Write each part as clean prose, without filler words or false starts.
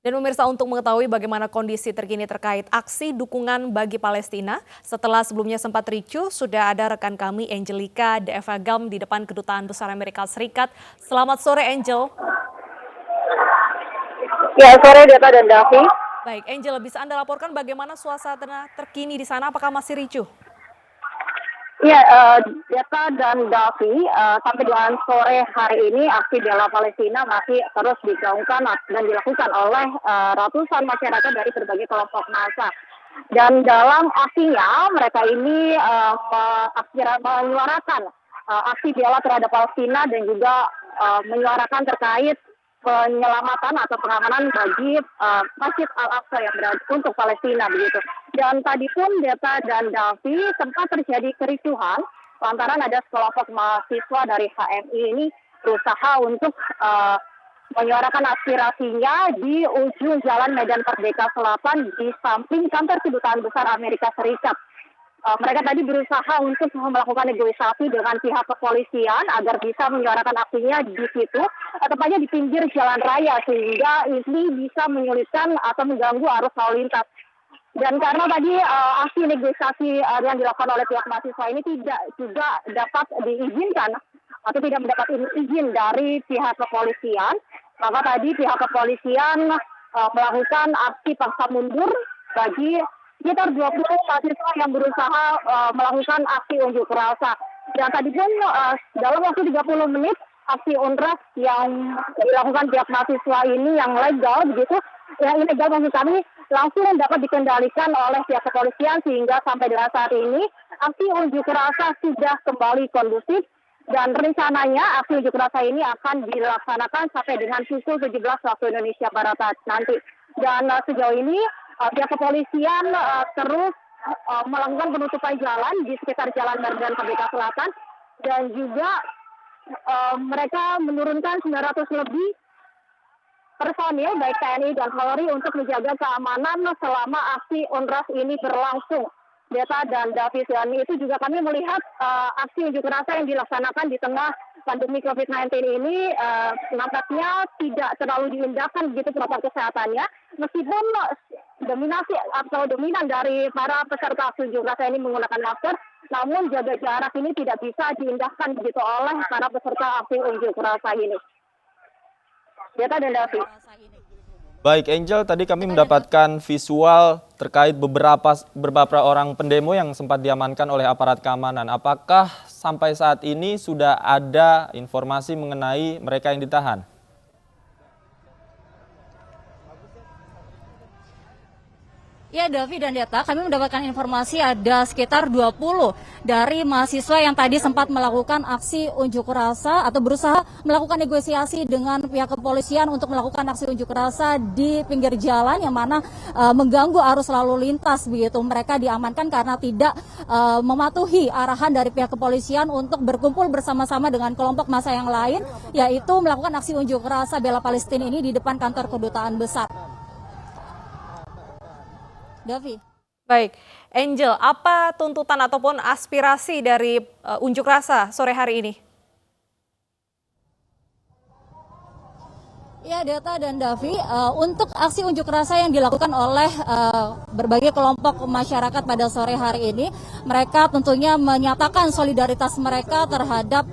Dan pemirsa, untuk mengetahui bagaimana kondisi terkini terkait aksi dukungan bagi Palestina, setelah sebelumnya sempat ricuh, sudah ada rekan kami Angelica De Evagam di depan Kedutaan Besar Amerika Serikat. Selamat sore Angel. Ya, sore Deta dan Davi. Baik, Angel, bisa Anda laporkan bagaimana suasana terkini di sana? Apakah masih ricuh? Ya, Deta dan Davi, sampai dengan sore hari ini aksi bela Palestina masih terus digaungkan dan dilakukan oleh ratusan masyarakat dari berbagai kelompok massa. Dan dalam aksinya mereka ini menyuarakan aksi bela terhadap Palestina dan juga menyuarakan terkait penyelamatan atau pengamanan bagi Masjid Al-Aqsa yang berada untuk Palestina begitu. Dan tadi pun Deta dan Davi sempat terjadi kericuhan lantaran ada sekelompok mahasiswa dari HMI ini berusaha untuk menyuarakan aspirasinya di ujung Jalan Medan Merdeka Selatan di samping kantor Kedutaan Besar Amerika Serikat. Mereka tadi berusaha untuk melakukan negosiasi dengan pihak kepolisian agar bisa menyuarakan aksinya di situ, tepatnya di pinggir jalan raya, sehingga ini bisa menyulitkan atau mengganggu arus lalu lintas. Dan karena tadi aksi negosiasi yang dilakukan oleh pihak mahasiswa ini tidak juga dapat diizinkan atau tidak mendapat izin dari pihak kepolisian, maka tadi pihak kepolisian melakukan aksi paksa mundur bagi sekitar 20 mahasiswa yang berusaha melakukan aksi unjuk rasa. Dan tadi pun dalam waktu 30 menit aksi unrwas yang dilakukan pihak mahasiswa ini yang legal begitu, yang ilegal maksud kami, langsung dapat dikendalikan oleh pihak kepolisian sehingga sampai dengan saat ini aksi unjuk rasa sudah kembali kondusif dan rencananya aksi unjuk rasa ini akan dilaksanakan sampai dengan pukul 17 waktu Indonesia Barat nanti. Dan sejauh ini pihak kepolisian terus melakukan penutupan jalan di sekitar Jalan Medan Merdeka Selatan dan juga mereka menurunkan 900 lebih personil baik TNI dan Polri untuk menjaga keamanan selama aksi unrwas ini berlangsung. Deta dan Davis, dan itu juga kami melihat aksi unjuk rasa yang dilaksanakan di tengah pandemi COVID-19 ini nampaknya tidak terlalu diindahkan begitu protokol kesehatannya, meskipun dominasi atau dominan dari para peserta aksi unjuk rasa ini menggunakan masker, namun jaga jarak ini tidak bisa diindahkan begitu oleh para peserta aksi unjuk rasa ini. Deta dan Davis. Baik, Angel, tadi kami mendapatkan visual terkait beberapa orang pendemo yang sempat diamankan oleh aparat keamanan. Apakah sampai saat ini sudah ada informasi mengenai mereka yang ditahan? Ya, Davi dan Deta, kami mendapatkan informasi ada sekitar 20 dari mahasiswa yang tadi sempat melakukan aksi unjuk rasa atau berusaha melakukan negosiasi dengan pihak kepolisian untuk melakukan aksi unjuk rasa di pinggir jalan yang mana mengganggu arus lalu lintas begitu. Mereka diamankan karena tidak mematuhi arahan dari pihak kepolisian untuk berkumpul bersama-sama dengan kelompok massa yang lain, yaitu melakukan aksi unjuk rasa bela Palestina ini di depan kantor Kedutaan Besar. Davi. Baik, Angel, apa tuntutan ataupun aspirasi dari unjuk rasa sore hari ini? Ya, Deta dan Davi, untuk aksi unjuk rasa yang dilakukan oleh berbagai kelompok masyarakat pada sore hari ini, mereka tentunya menyatakan solidaritas mereka terhadap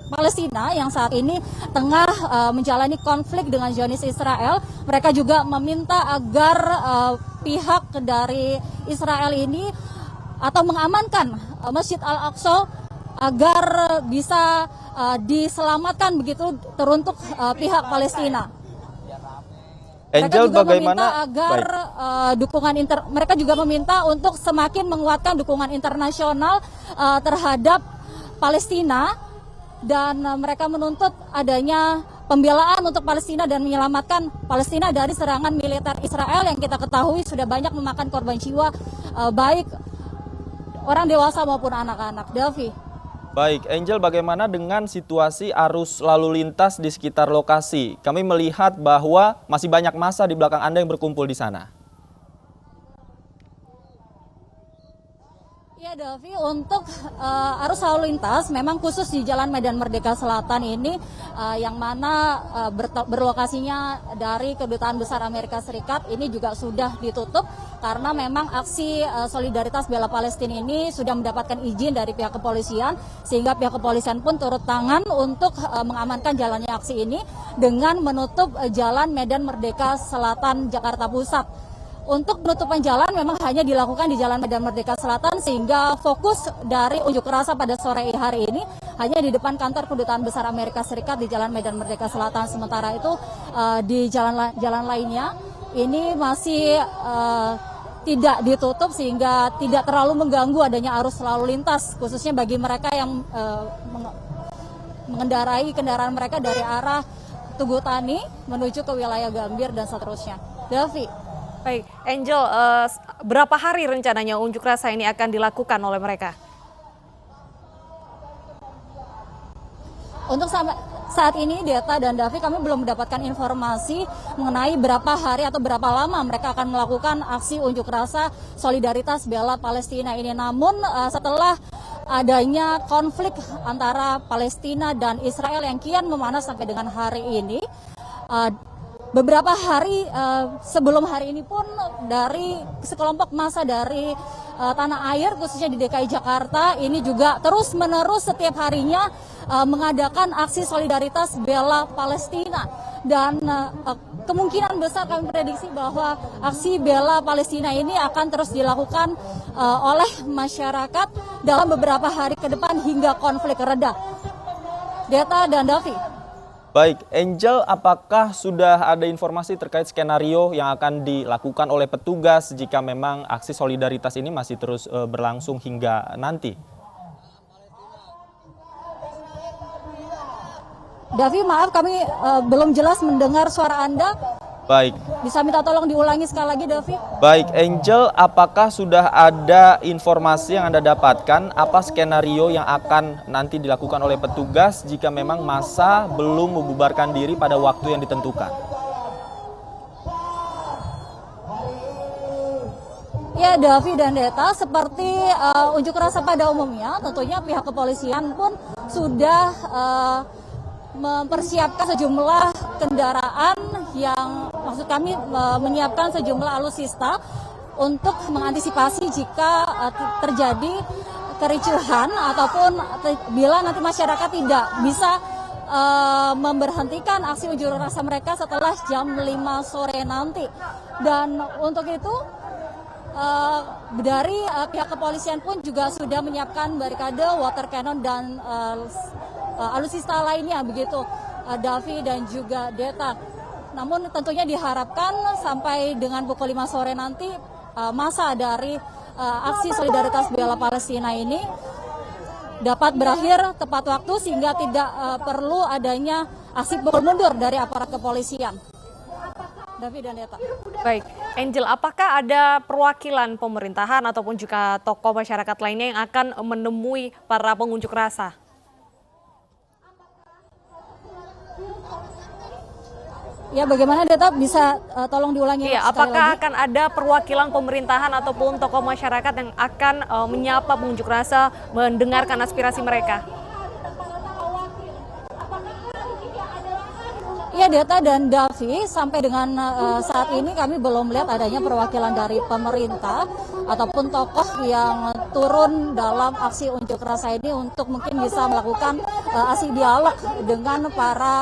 Palestina yang saat ini tengah menjalani konflik dengan Zionis Israel. Mereka juga meminta agar pihak dari Israel ini atau mengamankan Masjid Al-Aqsa agar bisa diselamatkan begitu teruntuk pihak Palestina. Angel, mereka juga bagaimana meminta agar mereka juga meminta untuk semakin menguatkan dukungan internasional terhadap Palestina, dan mereka menuntut adanya pembelaan untuk Palestina dan menyelamatkan Palestina dari serangan militer Israel yang kita ketahui sudah banyak memakan korban jiwa baik orang dewasa maupun anak-anak. Delvi. Baik, Angel, bagaimana dengan situasi arus lalu lintas di sekitar lokasi? Kami melihat bahwa masih banyak massa di belakang Anda yang berkumpul di sana. Ya, Ya Davi, untuk arus lalu lintas memang khusus di Jalan Medan Merdeka Selatan ini yang mana berlokasinya dari Kedutaan Besar Amerika Serikat ini juga sudah ditutup karena memang aksi solidaritas bela Palestina ini sudah mendapatkan izin dari pihak kepolisian, sehingga pihak kepolisian pun turut tangan untuk mengamankan jalannya aksi ini dengan menutup Jalan Medan Merdeka Selatan Jakarta Pusat. Untuk penutupan jalan memang hanya dilakukan di Jalan Medan Merdeka Selatan, sehingga fokus dari unjuk rasa pada sore hari ini hanya di depan kantor Kedutaan Besar Amerika Serikat di Jalan Medan Merdeka Selatan. Sementara itu di jalan lainnya ini masih tidak ditutup, sehingga tidak terlalu mengganggu adanya arus lalu lintas, khususnya bagi mereka yang mengendarai kendaraan mereka dari arah Tugu Tani menuju ke wilayah Gambir dan seterusnya. Davi. Baik, Angel, berapa hari rencananya unjuk rasa ini akan dilakukan oleh mereka? Untuk saat ini, Deta dan Davi, kami belum mendapatkan informasi mengenai berapa hari atau berapa lama mereka akan melakukan aksi unjuk rasa solidaritas bela Palestina ini. Namun setelah adanya konflik antara Palestina dan Israel yang kian memanas sampai dengan hari ini, beberapa hari sebelum hari ini pun dari sekelompok massa dari tanah air khususnya di DKI Jakarta ini juga terus-menerus setiap harinya mengadakan aksi solidaritas bela Palestina, dan kemungkinan besar kami prediksi bahwa aksi bela Palestina ini akan terus dilakukan oleh masyarakat dalam beberapa hari ke depan hingga konflik reda. Deta dan Davi. Baik, Angel, apakah sudah ada informasi terkait skenario yang akan dilakukan oleh petugas jika memang aksi solidaritas ini masih terus berlangsung hingga nanti? Davi, maaf kami belum jelas mendengar suara Anda. Baik. Bisa minta tolong diulangi sekali lagi, Davi? Baik, Angel, apakah sudah ada informasi yang Anda dapatkan apa skenario yang akan nanti dilakukan oleh petugas jika memang massa belum membubarkan diri pada waktu yang ditentukan? Ya, Davi dan Deta, seperti unjuk rasa pada umumnya, tentunya pihak kepolisian pun sudah mempersiapkan sejumlah kendaraan yang maksud kami menyiapkan sejumlah alutsista untuk mengantisipasi jika terjadi kericuhan ataupun bila nanti masyarakat tidak bisa memberhentikan aksi unjuk rasa mereka setelah jam 5 sore nanti. Dan untuk itu dari pihak kepolisian pun juga sudah menyiapkan barikade, water cannon, dan alutsista lainnya begitu, Davi dan juga Deta. Namun tentunya diharapkan sampai dengan pukul 5 sore nanti masa dari aksi solidaritas bela Palestina ini dapat berakhir tepat waktu sehingga tidak perlu adanya aksi pukul mundur dari aparat kepolisian. Davi dan Deta. Baik, Angel, apakah ada perwakilan pemerintahan ataupun juga tokoh masyarakat lainnya yang akan menemui para pengunjuk rasa? Ya, bagaimana Deta, bisa tolong diulangi? Iya, apakah akan ada perwakilan pemerintahan ataupun tokoh masyarakat yang akan menyapa pengunjuk rasa, mendengarkan aspirasi mereka? Ya, Deta dan Davi, sampai dengan saat ini kami belum melihat adanya perwakilan dari pemerintah ataupun tokoh yang turun dalam aksi unjuk rasa ini untuk mungkin bisa melakukan aksi dialog dengan para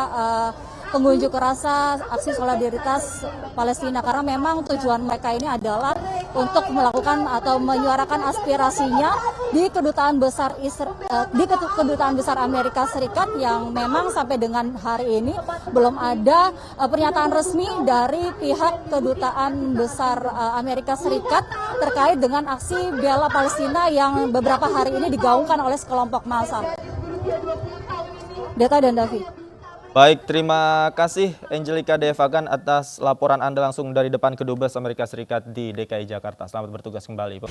pengunjuk rasa aksi solidaritas Palestina, karena memang tujuan mereka ini adalah untuk melakukan atau menyuarakan aspirasinya di Kedutaan Besar Kedutaan Besar Amerika Serikat, yang memang sampai dengan hari ini belum ada pernyataan resmi dari pihak Kedutaan Besar Amerika Serikat terkait dengan aksi bela Palestina yang beberapa hari ini digaungkan oleh sekelompok massa. Deta dan Davi. Baik, terima kasih Angelica Devagan atas laporan Anda langsung dari depan Kedubes Amerika Serikat di DKI Jakarta. Selamat bertugas kembali.